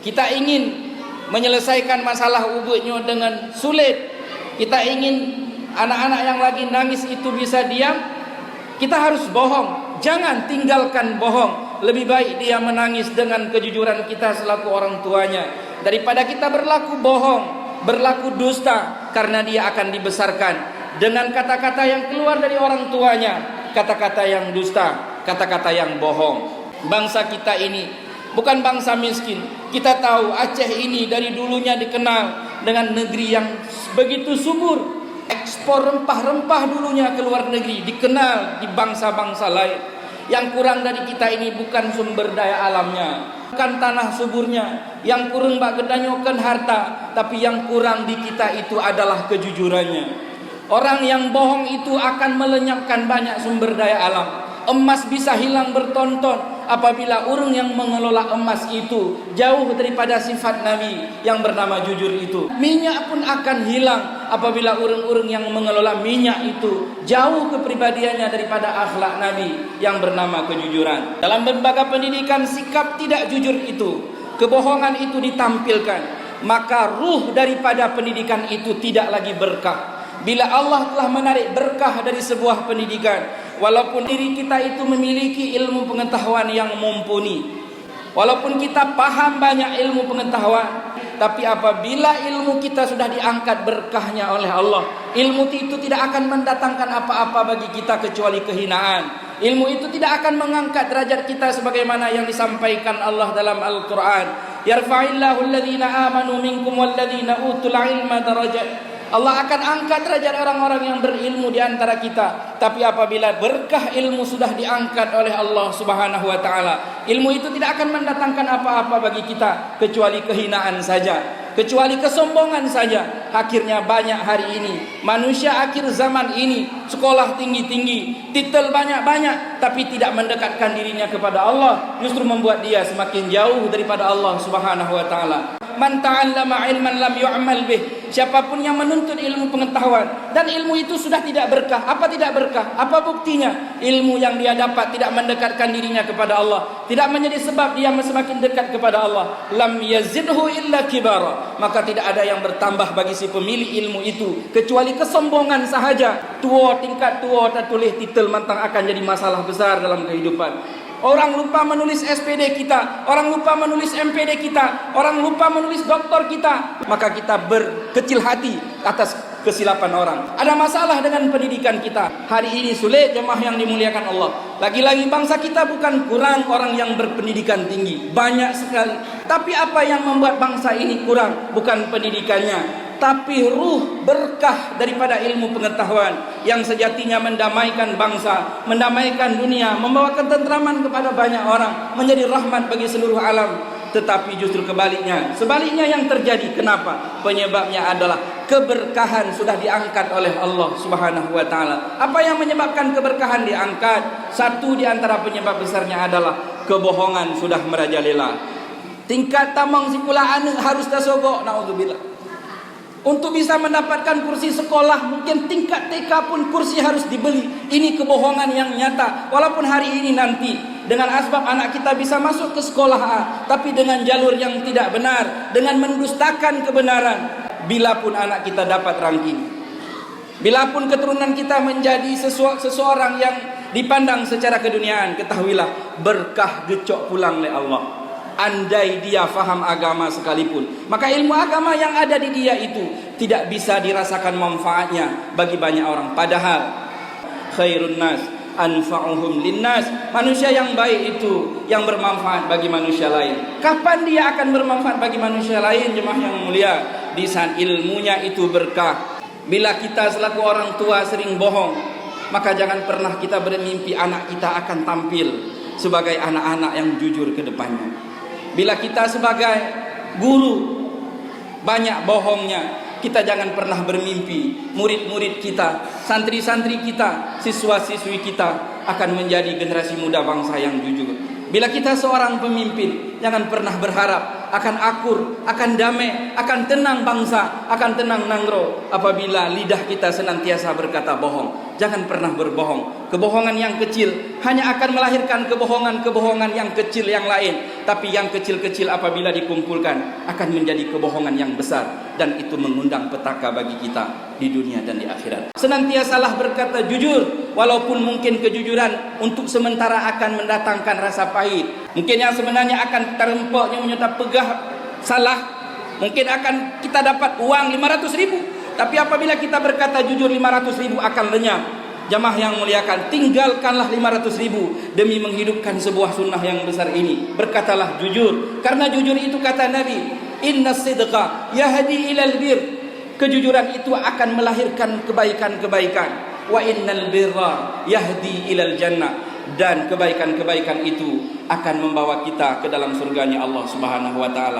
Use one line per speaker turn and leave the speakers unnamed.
Kita ingin menyelesaikan masalah Ubudnya dengan sulit. Kita ingin anak-anak yang lagi nangis itu bisa diam. Kita harus bohong. Jangan tinggalkan bohong. Lebih baik dia menangis dengan kejujuran kita selaku orang tuanya, daripada kita berlaku bohong, berlaku dusta, karena dia akan dibesarkan dengan kata-kata yang keluar dari orang tuanya, kata-kata yang dusta, kata-kata yang bohong. Bangsa kita ini bukan bangsa miskin. Kita tahu Aceh ini dari dulunya dikenal dengan negeri yang begitu subur. Ekspor rempah-rempah dulunya ke luar negeri, dikenal di bangsa-bangsa lain. Yang kurang dari kita ini bukan sumber daya alamnya, bukan tanah suburnya, yang kurang bak gedanyokan harta, tapi yang kurang di kita itu adalah kejujurannya. Orang yang bohong itu akan melenyapkan banyak sumber daya alam. Emas bisa hilang bertonton apabila orang yang mengelola emas itu jauh daripada sifat Nabi yang bernama jujur itu. Minyak pun akan hilang apabila orang-orang yang mengelola minyak itu jauh kepribadiannya daripada akhlak Nabi yang bernama kejujuran. Dalam lembaga pendidikan sikap tidak jujur itu, kebohongan itu ditampilkan, maka ruh daripada pendidikan itu tidak lagi berkah. Bila Allah telah menarik berkah dari sebuah pendidikan, walaupun diri kita itu memiliki ilmu pengetahuan yang mumpuni, walaupun kita paham banyak ilmu pengetahuan, tapi apabila ilmu kita sudah diangkat berkahnya oleh Allah, ilmu itu tidak akan mendatangkan apa-apa bagi kita kecuali kehinaan. Ilmu itu tidak akan mengangkat derajat kita sebagaimana yang disampaikan Allah dalam Al-Quran. Yarfa'illahu alladhina amanu minkum walladhina utul ilma darajat. Allah akan angkat derajat orang-orang yang berilmu di antara kita. Tapi apabila berkah ilmu sudah diangkat oleh Allah Subhanahu wa taala, ilmu itu tidak akan mendatangkan apa-apa bagi kita kecuali kehinaan saja, kecuali kesombongan saja. Akhirnya banyak hari ini manusia akhir zaman ini sekolah tinggi-tinggi, titel banyak-banyak, tapi tidak mendekatkan dirinya kepada Allah, justru membuat dia semakin jauh daripada Allah Subhanahu wa taala. Man ta'allama ilman lam yu'mal bih. Siapapun yang menuntut ilmu pengetahuan dan ilmu itu sudah tidak berkah. Apa tidak berkah? Apa buktinya? Ilmu yang dia dapat tidak mendekatkan dirinya kepada Allah, tidak menjadi sebab dia semakin dekat kepada Allah. Lam yazidhu illa kibara. Maka tidak ada yang bertambah bagi si pemilik ilmu itu kecuali kesombongan sahaja. Tingkat tua tak tulis titel mantang akan jadi masalah besar dalam kehidupan. Orang lupa menulis SPD kita, orang lupa menulis MPD kita, orang lupa menulis doktor kita, maka kita berkecil hati atas kesilapan orang. Ada masalah dengan pendidikan kita. Hari ini sulit jemaah yang dimuliakan Allah. Lagi-lagi bangsa kita bukan kurang orang yang berpendidikan tinggi, banyak sekali. Tapi apa yang membuat bangsa ini kurang? Bukan pendidikannya, tapi ruh berkah daripada ilmu pengetahuan yang sejatinya mendamaikan bangsa, mendamaikan dunia, membawa ketentraman kepada banyak orang, menjadi rahmat bagi seluruh alam. Tetapi justru sebaliknya yang terjadi. Kenapa? Penyebabnya adalah keberkahan sudah diangkat oleh Allah Subhanahu wa taala. Apa yang menyebabkan keberkahan diangkat? Satu di antara penyebab besarnya adalah kebohongan sudah merajalela. Tingkat tamang sikulaan harus tasogok, naudzubillah. Untuk bisa mendapatkan kursi sekolah, mungkin tingkat TK pun kursi harus dibeli. Ini kebohongan yang nyata. Walaupun hari ini nanti dengan asbab anak kita bisa masuk ke sekolah A, tapi dengan jalur yang tidak benar, dengan mendustakan kebenaran. Bila pun anak kita dapat ranking, bila pun keturunan kita menjadi seseorang yang dipandang secara keduniaan, ketahuilah berkah gecok pulang oleh Allah. Andai dia faham agama sekalipun, maka ilmu agama yang ada di dia itu tidak bisa dirasakan manfaatnya bagi banyak orang. Padahal khairun nas anfa'uhum linnas. Manusia yang baik itu yang bermanfaat bagi manusia lain. Kapan dia akan bermanfaat bagi manusia lain, jemaah yang mulia? Di saat ilmunya itu berkah. Bila kita selaku orang tua sering bohong, maka jangan pernah kita bermimpi anak kita akan tampil sebagai anak-anak yang jujur ke depannya. Bila kita sebagai guru banyak bohongnya, kita jangan pernah bermimpi murid-murid kita, santri-santri kita, siswa-siswi kita akan menjadi generasi muda bangsa yang jujur. Bila kita seorang pemimpin, jangan pernah berharap akan akur, akan damai, akan tenang bangsa, akan tenang nangro apabila lidah kita senantiasa berkata bohong. Jangan pernah berbohong. Kebohongan yang kecil hanya akan melahirkan kebohongan-kebohongan yang kecil yang lain. Tapi yang kecil-kecil apabila dikumpulkan akan menjadi kebohongan yang besar. Dan itu mengundang petaka bagi kita di dunia dan di akhirat. Senantiasalah berkata jujur, walaupun mungkin kejujuran untuk sementara akan mendatangkan rasa pahit. Mungkin yang sebenarnya akan terempaknya menyerta pegah salah. Mungkin akan kita dapat uang 500.000. Tapi apabila kita berkata jujur, 500.000 akan lenyap. Jamaah yang muliakan, tinggalkanlah 500.000 demi menghidupkan sebuah sunnah yang besar ini. Berkatalah jujur, karena jujur itu kata Nabi, inna sidqa yahdi ilal bir. Kejujuran itu akan melahirkan kebaikan-kebaikan. Wa innal birra yahdi ilal jannah. Dan kebaikan-kebaikan itu akan membawa kita ke dalam surganya Allah Subhanahu wa taala.